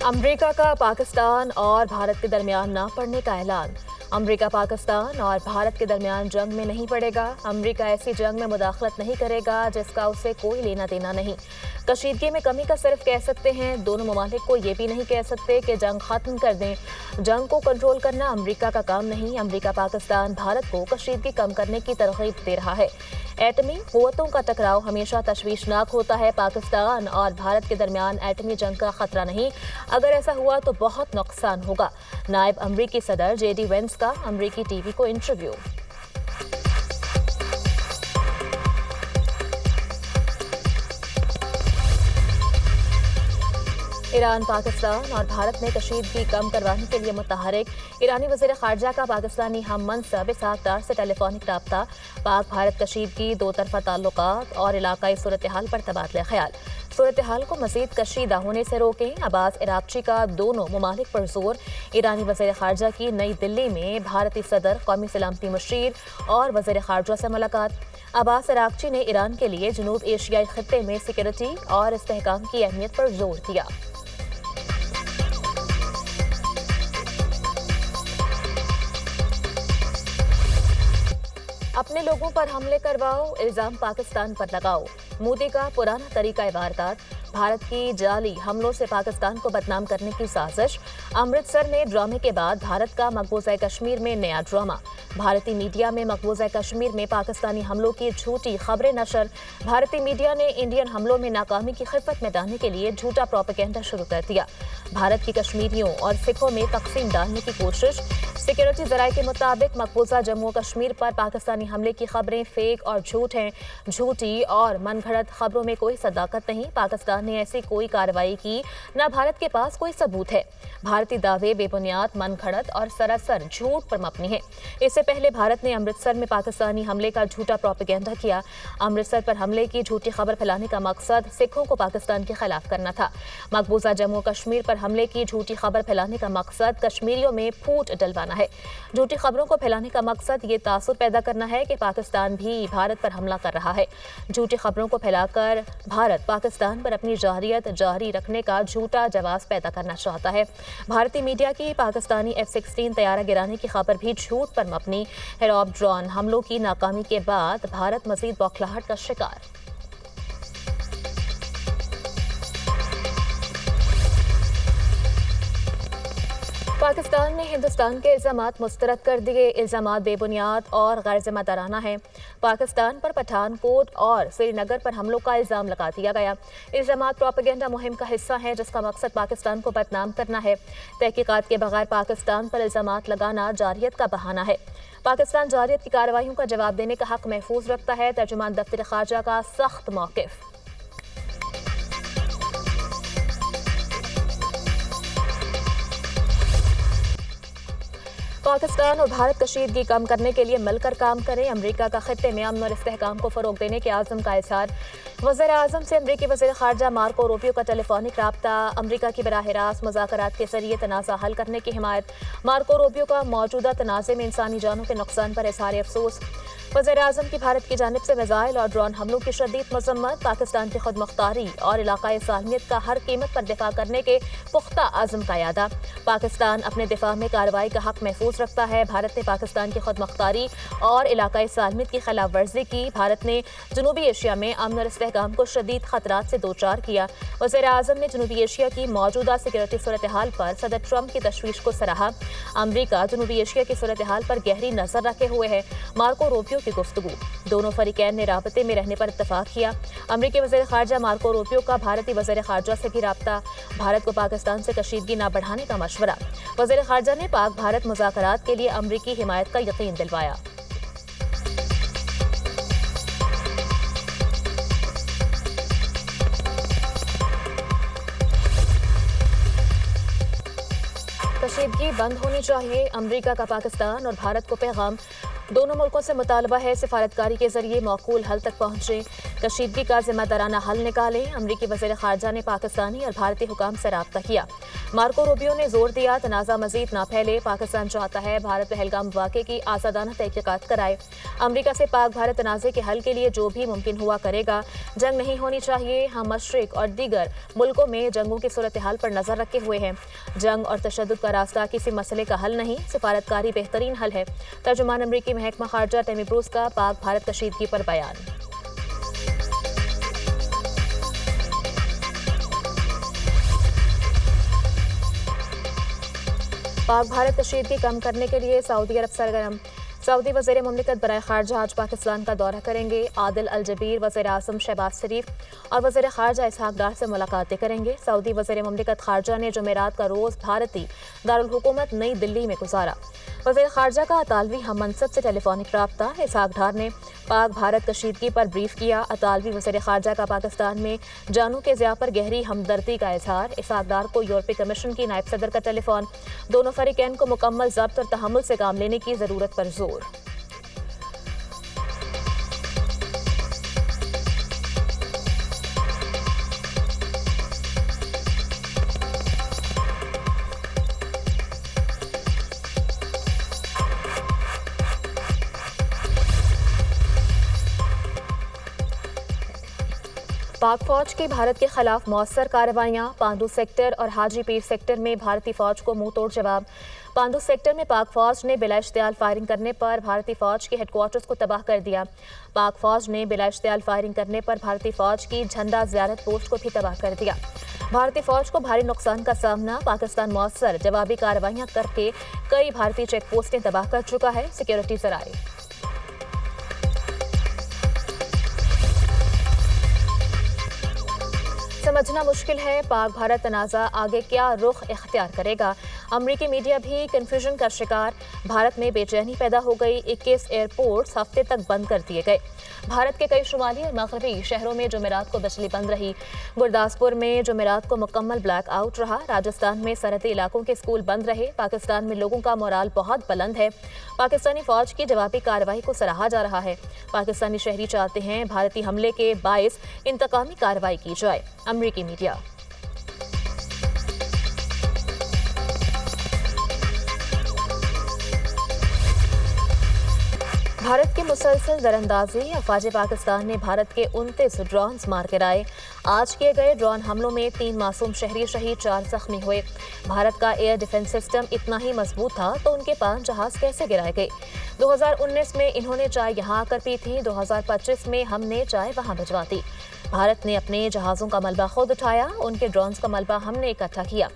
America का पाकिस्तान और भारत के दरमियान ना पड़ने का ऐलान। अमेरिका पाकिस्तान और भारत के दरमियान जंग में नहीं पड़ेगा। अमेरिका ऐसी जंग में मुदाखलत नहीं करेगा जिसका उसे कोई लेना देना नहीं। कशीदगी में कमी का सिर्फ कह सकते हैं। दोनों ममालिक को ये भी नहीं कह सकते कि जंग खत्म कर दें। जंग को कंट्रोल करना अमेरिका का काम नहीं। अमेरिका पाकिस्तान भारत को कशीदगी कम करने की तरगीब दे रहा है। एटमी कुव्वतों का टकराव हमेशा तशवीशनाक होता है। पाकिस्तान और भारत के दरमियान एटमी जंग का खतरा नहीं। अगर ऐसा हुआ तो बहुत नुकसान होगा। नायब अमरीकी सदर जेडी वेंस का अमरीकी टीवी को इंटरव्यू। ईरान, पाकिस्तान और भारत में कशीदगी कम करवाने के लिए मुतहरिक। ईरानी वज़ीर ख़ारजा का पाकिस्तानी हम मनसब इसहाक डार से टेलीफोनिक रब्ता। पाक भारत कशीदगी, दो तरफ़ा ताल्लुकात और इलाकाई सूरत हाल पर तबादला ख्याल। सूरत हाल को मज़ीद कशीदा होने से रोकें। अब्बास इराक्ची का दोनों ममालिक पर जोर। ईरानी वज़ीर ख़ारजा की नई दिल्ली में भारतीय सदर, कौमी सलामती मुशीर और वज़ीर ख़ारजा से मुलाकात। अब्बास इराक्ची ने ईरान के लिए जनूब एशियाई खित्ते में सिक्योरिटी और इस्तेहकाम की अहमियत पर जोर दिया। अपने लोगों पर हमले करवाओ, इल्जाम पाकिस्तान पर लगाओ। मोदी का पुराना तरीका वारदात। भारत की जाली हमलों से पाकिस्तान को बदनाम करने की साजिश। अमृतसर में ड्रामे के बाद भारत का मकबूजा कश्मीर में नया ड्रामा। भारतीय मीडिया में मकबूजा कश्मीर में पाकिस्तानी हमलों की झूठी खबरें नशर। भारतीय मीडिया ने इंडियन हमलों में नाकामी की खिफत में डालने के लिए झूठा प्रोपेगेंडा शुरू कर दिया। भारत की कश्मीरियों और सिखों में तकसीम डालने की कोशिश। सिक्योरिटी जराये के मुताबिक मकबूजा जम्मू कश्मीर पर पाकिस्तानी हमले की खबरें फेक और झूठ हैं। झूठी और मनगढ़ंत खबरों में कोई सदाकत नहीं। पाकिस्तान ने ऐसी कोई कार्रवाई की, न भारत के पास कोई सबूत है। भारतीय दावे बेबुनियाद, मनगढ़ंत और सरासर झूठ पर मबनी है। इससे पहले भारत ने अमृतसर में पाकिस्तानी हमले का झूठा प्रोपेगेंडा किया। अमृतसर पर हमले की झूठी खबर फैलाने का मकसद सिखों को पाकिस्तान के खिलाफ करना था। मकबूजा जम्मू कश्मीर पर हमले की झूठी खबर फैलाने का मकसद कश्मीरियों में फूट डलवाना है। झूठी खबरों को फैलाने का मकसद ये तासुर पैदा करना है कि पाकिस्तान भी भारत पर हमला कर रहा है। झूठी खबरों को फैलाकर भारत पाकिस्तान पर अपनी जारियत जारी रखने का झूठा जवाब पैदा करना चाहता है। भारतीय मीडिया की पाकिस्तानी F-16 तैयारा गिराने की खबर भी झूठ पर मबनी। हेरॉब ड्रोन हमलों की नाकामी के बाद भारत मजीद बौखलाहट का शिकार। पाकिस्तान ने हिंदुस्तान के इल्जामात मुस्तरद कर दिए। इल्जामात बेबुनियाद और गैर जिम्मेदाराना हैं। पाकिस्तान पर पठानकोट और श्रीनगर पर हमलों का इल्जाम लगा दिया गया। इल्जामात प्रोपेगेंडा मुहिम का हिस्सा हैं जिसका मकसद पाकिस्तान को बदनाम करना है। तहकीकात के बगैर पाकिस्तान पर इल्जामात लगाना जारियत का बहाना है। पाकिस्तान जारियत की कार्रवाइयों का जवाब देने का हक महफूज रखता है। तर्जुमान दफ्तर खारजा का सख्त मौक़िफ़। पाकिस्तान और भारत कशीदगी कम करने के लिए मिलकर काम करें। अमरीका का खित्ते में अमन और इस्तेहकाम को फ़रोग देने के आज़म का इज़हार। वज़ीर आज़म से अमरीकी वज़ीर ख़ारजा मार्को रूबियो का टेलीफोनिक रब्ता। अमरीका की बराह रास्त मुज़ाकरात के ज़रिए तनाज़ा हल करने की हिमायत। मार्को रूबियो का मौजूदा तनाज़े में इंसानी जानों के नुकसान पर इज़हार अफसोस। वज़ीर आज़म की भारत की जानिब से मिज़ाइल और ड्रोन हमलों की शदीद मज़म्मत। पाकिस्तान की खुद मुख्तारी और इलाक़ाई सालमियत का हर कीमत पर दिफा करने के पुख्ता आज़म का यादा। पाकिस्तान अपने दिफा में कार्रवाई का हक महफूज रखता है। भारत ने पाकिस्तान की खुद मुख्तारी और इलाक़ाई सालमियत की खिलाफ वर्जी की। भारत ने जनूबी एशिया में अमन और इस्तेहकाम को शदीद खतरात से दो चार किया। वज़ीर आज़म ने जनूबी एशिया की मौजूदा सिक्योरिटी सूरत हाल पर सदर ट्रंप की तशवीश को सराहा। अमरीका जनूबी एशिया की सूरत हाल पर गहरी नजर रखे हुए है। मार्को रूबियो की गुफ्तगू। दोनों फरीकैन ने राबते में रहने पर इत्तफाक किया। अमरीकी वज़ीर ख़ारजा मार्को रूबियो का भारतीय वज़ीर ख़ारजा से भी राब्ता। भारत को पाकिस्तान से कशीदगी न बढ़ाने का मशवरा। वज़ीर ख़ारजा ने पाक भारत मुज़ाकरात के लिए अमरीकी हिमायत का यकीन दिलवाया। कशीदगी बंद होनी चाहिए। अमरीका का पाकिस्तान और भारत को पैगाम। दोनों मुल्कों से मुतालबा है सिफारतकारी के जरिए मौकूल हल तक पहुंचे। कशीदगी का जिम्मेदाराना हल निकालें। अमरीकी वज़ीर ख़ारजा ने पाकिस्तानी और भारतीय हुकाम से राब्ता किया। मार्को रूबियो ने जोर दिया, तनाज़ा मजीद ना फैले। पाकिस्तान चाहता है भारत पहलगाम वाक़े की आज़ादाना तहक़ीक़ात कराए। अमरीका से पाक भारत तनाज़े के हल के लिए जो भी मुमकिन हुआ करेगा। जंग नहीं होनी चाहिए। हम मशरिक और दीगर मुल्कों में जंगों की सूरत हाल पर नज़र रखे हुए हैं। जंग और तशद्दुद का रास्ता किसी मसले का हल नहीं, सिफारतकारी बेहतरीन हल है। तर्जुमान अमरीकी महकमा ख़ारजा टेमी ब्रूस का पाक भारत कशीदगी पर बयान। पाक भारत कशीदगी कम करने के लिए सऊदी अरब सरगर्म। सऊदी वज़ीर मुमलिकत बराए ख़ारजा आज पाकिस्तान का दौरा करेंगे। आदिल अल जबीर, वज़ीर आज़म शहबाज शरीफ और वज़ीर ख़ारजा इसहाक डार से मुलाकातें करेंगे। सऊदी वज़ीर मुमलिकत ख़ारजा ने जुमेरात का रोज़ भारतीय दारुल हुकूमत नई दिल्ली में गुजारा। वज़ीर ख़ारजा का अतालवी हम मनसब से टेलीफोनिक रब्ता। इसहाक डार ने पाक भारत कशीदगी पर ब्रीफ किया। अतालवी वज़ीर ख़ारजा का पाकिस्तान में जानों के ज़िया पर गहरी हमदर्दी का इजहार। इसहाक डार को यूरोपीय कमीशन की नायब सदर का टेलीफोन। दोनों फरीकैन को मुकम्मल ज़ब्त और तहम्मुल से काम लेने की ज़रूरत पर जोर। पाक फौज की भारत के खिलाफ मौसर कार्रवाइयाँ। पांडू सेक्टर और हाजी पीर सेक्टर में भारतीय फौज को मुंह तोड़ जवाब। पांडू सेक्टर में पाक फौज ने बिला इश्तियाल फायरिंग करने पर भारतीय फौज के हेडक्वार्टर्स को तबाह कर दिया। पाक फौज ने बिला इश्तियाल फायरिंग करने पर भारतीय फौज की झंडा ज़ियारत पोस्ट को भी तबाह कर दिया। भारतीय फौज को भारी नुकसान का सामना। पाकिस्तान मौसर जवाबी कार्रवाइयाँ करके कई भारतीय चेक पोस्टें तबाह कर चुका है। सिक्योरिटी जराए। समझना मुश्किल है पाक भारत तनाज़ा आगे क्या रुख इख्तियार करेगा। अमरीकी मीडिया भी कन्फ्यूजन का शिकार। भारत में बेचैनी पैदा हो गई। 21 एयरपोर्ट्स हफ्ते तक बंद कर दिए गए। भारत के कई शुमाली और मगरबी शहरों में जुमेरात को बिजली बंद रही। गुरदासपुर में जुमेरात को मुकम्मल ब्लैक आउट रहा। राजस्थान में सरहदी इलाकों के स्कूल बंद रहे। पाकिस्तान में लोगों का मोराल बहुत बुलंद है। पाकिस्तानी फौज की जवाबी कार्रवाई को सराहा जा रहा है। पाकिस्तानी शहरी चाहते हैं भारतीय हमले के बायस इंतकामी कार्रवाई की जाए। अमरीकी मीडिया। भारत की मुसलसल दरअंदाजी। अफवाज पाकिस्तान ने भारत के 29 ड्रोन्स मार गिराए। आज किए गए ड्रोन हमलों में 3 मासूम शहरी शहीद, 4 जख्मी हुए। भारत का एयर डिफेंस सिस्टम इतना ही मजबूत था तो उनके 5 जहाज कैसे गिराए गए। 2019 में इन्होंने चाय यहाँ आकर पी थी। 2025 में हमने चाय वहाँ भिजवा दी। भारत ने अपने जहाज़ों का मलबा खुद उठाया। उनके ड्रोन्स का मलबा हमने इकट्ठा किया।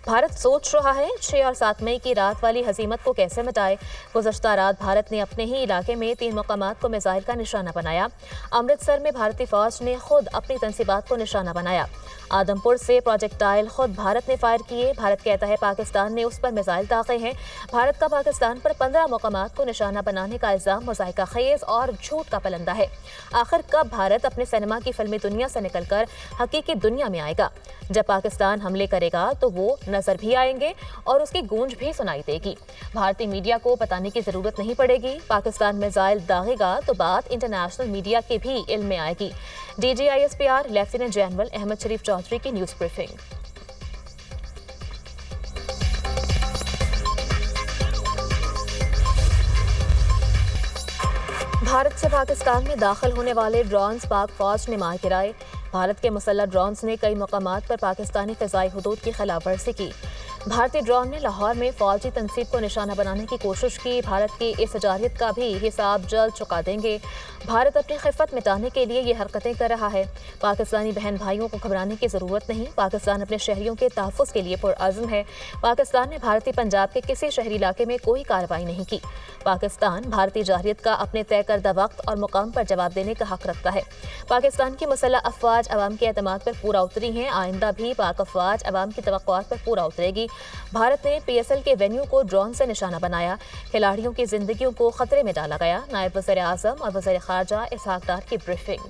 भारत सोच रहा है 6 और 7 मई की रात वाली हजीमत को कैसे मिटाए। गुज़श्ता रात भारत ने अपने ही इलाके में 3 मकामात को मिसाइल का निशाना बनाया। अमृतसर में भारतीय फौज ने खुद अपनी तंसीबात को निशाना बनाया। आदमपुर से प्रोजेक्टाइल खुद भारत ने फायर किए। भारत कहता है पाकिस्तान ने उस पर मिसाइल दागे हैं। भारत का पाकिस्तान पर 15 मकामात को निशाना बनाने का इल्ज़ाम मुज़ाहिका खेज़ और झूठ का पलंदा है। आखिर कब भारत अपने सिनेमा की फिल्मी दुनिया से निकलकर हकीकी दुनिया में आएगा। जब पाकिस्तान हमले करेगा तो वो नजर भी आएंगे और उसकी गूंज भी सुनाई देगी। भारतीय मीडिया को बताने की जरूरत नहीं पड़ेगी। पाकिस्तान मिसाइल दागेगा तो बात इंटरनेशनल मीडिया के भी इल्म में आएगी। DGISPR लेफ्टिनेंट जनरल अहमद शरीफ चौधरी की न्यूज ब्रीफिंग। भारत से पाकिस्तान में दाखिल होने वाले ड्रोन्स पाक फौज ने मार गिराए। भारत के मुसल्लह ड्रोन्स ने कई मकामात पर पाकिस्तानी फ़िज़ाई हुदूद की खिलाफ वर्जी की। भारतीय ड्रोन ने लाहौर में फौजी तनसीब को निशाना बनाने की कोशिश की। भारत की इस जारियत का भी हिसाब जल्द चुका देंगे। भारत अपनी खिफत मिटाने के लिए ये हरकतें कर रहा है। पाकिस्तानी बहन भाइयों को घबराने की ज़रूरत नहीं। पाकिस्तान अपने शहरियों के तहफ़्फ़ुज़ के लिए पुरअज़्म है। पाकिस्तान ने भारतीय पंजाब के किसी शहरी इलाके में कोई कार्रवाई नहीं की। पाकिस्तान भारतीय जारियत का अपने तय करदा वक्त और मुकाम पर जवाब देने का हक रखता है। पाकिस्तान की मुसल्लह अफवाज अवाम के एतमाद पर पूरा उतरी हैं। आइंदा भी पाक अफवाज अवाम की तवक्कुआत पर पूरा उतरेगी। भारत ने PSL के वेन्यू को ड्रोन से निशाना बनाया। खिलाड़ियों की जिंदगियों को खतरे में डाला गया। नायब वज़ीर आज़म और वज़ीर ख़ारजा इसहाक डार की ब्रीफिंग।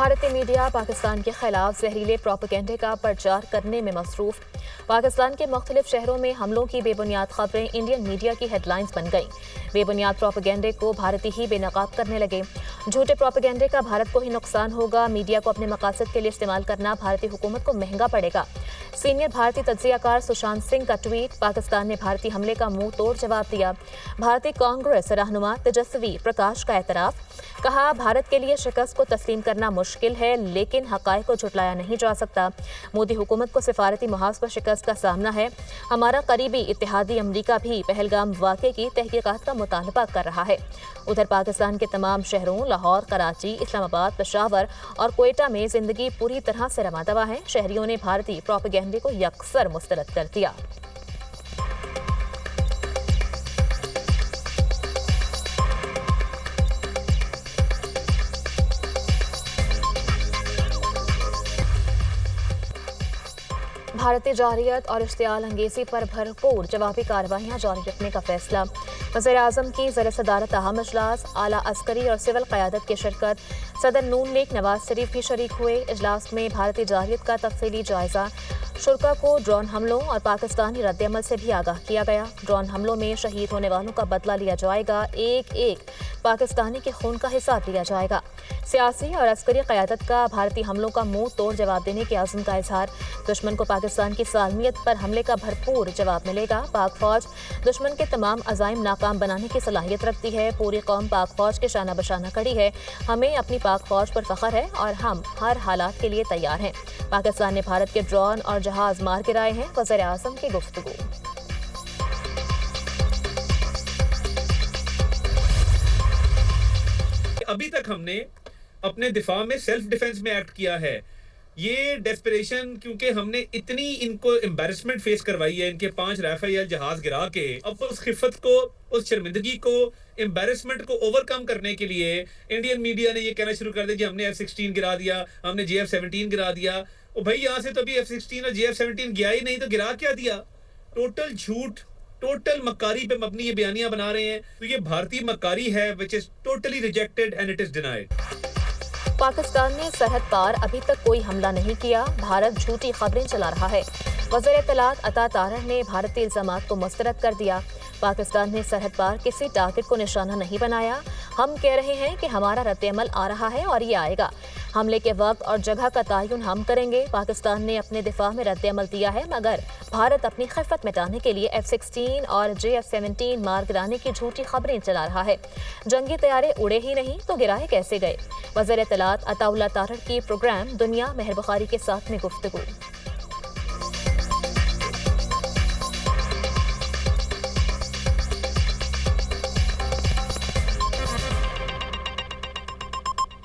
بھارتی میڈیا پاکستان کے خلاف زہریلے پروپیگنڈے کا پرچار کرنے میں مصروف۔ پاکستان کے مختلف شہروں میں حملوں کی بے بنیاد خبریں انڈین میڈیا کی ہیڈ لائنز بن گئیں۔ بے بنیاد پروپیگنڈے کو بھارتی ہی بے نقاب کرنے لگے۔ جھوٹے پروپیگنڈے کا بھارت کو ہی نقصان ہوگا۔ میڈیا کو اپنے مقاصد کے لیے استعمال کرنا بھارتی حکومت کو مہنگا پڑے گا۔ سینئر بھارتی تجزیہ کار سشانت سنگھ کا ٹویٹ۔ پاکستان نے بھارتی حملے کا منہ توڑ جواب دیا۔ بھارتی کانگریس رہنما تیجسوی پرکاش کا اعتراف۔ کہا، بھارت کے لیے شکست کو تسلیم کرنا مشکل ہے لیکن حقائق کو جھٹلایا نہیں جا سکتا۔ مودی حکومت کو سفارتی محاذ پر شکست کا سامنا ہے۔ ہمارا قریبی اتحادی امریکہ بھی پہلگام واقعے کی تحقیقات کا مطالبہ کر رہا ہے۔ ادھر پاکستان کے تمام شہروں لاہور، کراچی، اسلام آباد، پشاور اور کوئٹہ میں زندگی پوری طرح سے رواں دواں ہے۔ شہریوں نے بھارتی پروپیگنڈے کو یکسر مسترد کر دیا۔ بھارتی جارحیت اور اشتعال انگیزی پر بھرپور جوابی کارروائیاں جاری رکھنے کا فیصلہ۔ وزیر اعظم کی زیر صدارت اہم اجلاس، اعلیٰ عسکری اور سول قیادت کی شرکت۔ صدر نون لیگ نواز شریف بھی شریک ہوئے۔ اجلاس میں بھارتی جارحیت کا تفصیلی جائزہ۔ شرکاء کو ڈرون حملوں اور پاکستانی رد عمل سے بھی آگاہ کیا گیا۔ ڈرون حملوں میں شہید ہونے والوں کا بدلہ لیا جائے گا۔ ایک ایک پاکستانی کے خون کا حساب لیا جائے گا۔ سیاسی اور عسکری قیادت کا بھارتی حملوں کا منہ توڑ جواب دینے کے عزم کا اظہار۔ دشمن کو پاکستان کی سالمیت پر حملے کا بھرپور جواب ملے گا۔ پاک فوج دشمن کے تمام عزائم ناکام بنانے کی صلاحیت رکھتی ہے۔ پوری قوم پاک فوج کے شانہ بشانہ کھڑی ہے۔ ہمیں اپنی پاک فوج پر فخر ہے اور ہم ہر حالات کے لیے تیار ہیں۔ پاکستان نے بھارت کے ڈرون اور جہاز مار گرائے ہیں۔ وزیر اعظم کی گفتگو۔ ابھی تک ہم نے اپنے دفاع میں سیلف ڈیفنس میں ایکٹ کیا ہے۔ یہ ڈیسپریشن کیونکہ ہم نے اتنی ان کو امبیرسمنٹ فیس کروائی ہے، ان کے 5 رافیل جہاز گرا کے، اب اس خفت کو، اس شرمندگی کو، امبیرسمنٹ کو اوور کم کرنے کے لیے انڈین میڈیا نے یہ کہنا شروع کر دیا کہ ہم نے F-16 گرا دیا، ہم نے JF-17 گرا دیا۔ او بھائی، یہاں سے تو ابھی F-16 اور JF-17 گیا ہی نہیں، تو گرا کیا دیا؟ ٹوٹل جھوٹ، ٹوٹل مکاری پہ مبنی یہ بیانیاں بنا رہے ہیں۔ تو یہ بھارتی مکاری ہے which is totally rejected and it is denied۔ Pakistan نے سرحد پار ابھی تک کوئی حملہ نہیں کیا۔ بھارت جھوٹی خبریں چلا رہا ہے۔ وزیر اطلاعات عطا طاہر نے بھارتی الزامات کو مسترد کر دیا۔ پاکستان نے سرحد پار کسی ٹارگٹ کو نشانہ نہیں بنایا۔ ہم کہہ رہے ہیں کہ ہمارا رد عمل آ رہا ہے اور یہ آئے گا۔ حملے کے وقت اور جگہ کا تعین ہم کریں گے۔ پاکستان نے اپنے دفاع میں رد عمل دیا ہے، مگر بھارت اپنی خفت مٹانے کے لیے F-16 اور JF-17 مار گرانے کی جھوٹی خبریں چلا رہا ہے۔ جنگی طیارے اڑے ہی نہیں تو گرائے کیسے گئے؟ وزیر اطلاعات عطا اللہ طاہر کی پروگرام دنیا مہر بخاری کے ساتھ میں گفتگو۔